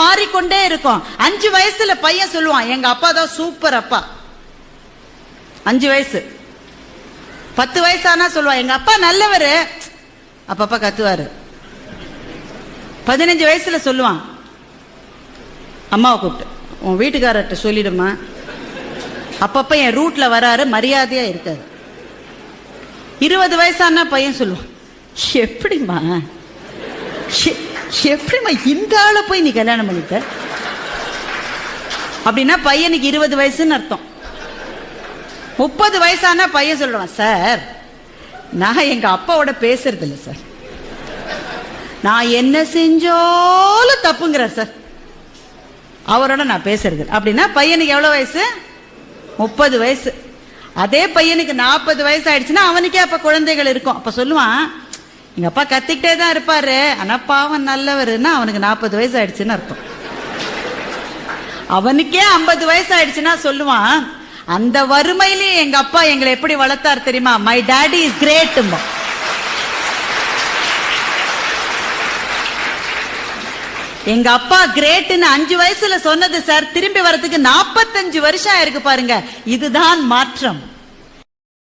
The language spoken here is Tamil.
மாறிக்கொண்டே இருக்கும். 5 வயசுல பையன் சொல்லுவான், எங்க அப்பா தான் சூப்பர் அப்பா. 5 வயசு. 10 வயசானா சொல்லுவான், எங்க அப்பா நல்லவரு. அப்பா கத்துவாரு. 15 வயசுல சொல்லுவான், அம்மாவை கூப்பிட்டு, உன் வீட்டுக்காரர்கிட்ட சொல்லிடுமா, அப்பப்ப என் ரூட்ல வராரு, மரியாதையா இருக்காரு. 20 வயசானா பையன் சொல்லுவான், எப்படிமா இந்த ஆளை போய் நீ கல்யாணம் பண்ணிட்ட? அப்படின்னா பையனுக்கு 20 வயசுன்னு அர்த்தம். 30 வயசானா பையன் சொல்லுவான், சார் நான் எங்க அப்பாவோட பேசுறது இல்லை சார், நான் என்ன செஞ்சாலும் தப்புங்கிறார் சார், அவரோட நான் பேசுறது. அப்படின்னா பையனுக்கு எவ்வளவு வயசு? 30 வயசு. அதே பையனுக்கு 40 வயசு ஆயிடுச்சுன்னா அவனுக்கே அப்ப குழந்தைகள் இருக்கும். அப்ப சொல்லுவான், எங்க அப்பா கத்திக்கிட்டே தான் இருப்பாரு, ஆனா பாவம் நல்லவருன்னா அவனுக்கு 40 வயசு ஆயிடுச்சுன்னு அர்த்தம். அவனுக்கே 50 வயசு ஆயிடுச்சுன்னா சொல்லுவான், அந்த வறுமையிலேயே எங்க அப்பா எங்களை எப்படி வளர்த்தார் தெரியுமா, மை டாடி இஸ் கிரேட். எங்க அப்பா கிரேட்னு 5 வயசுல சொன்னது சார், திரும்பி வரதுக்கு 45 வருஷம் ஆயிருக்கு பாருங்க. இதுதான் மாற்றம்.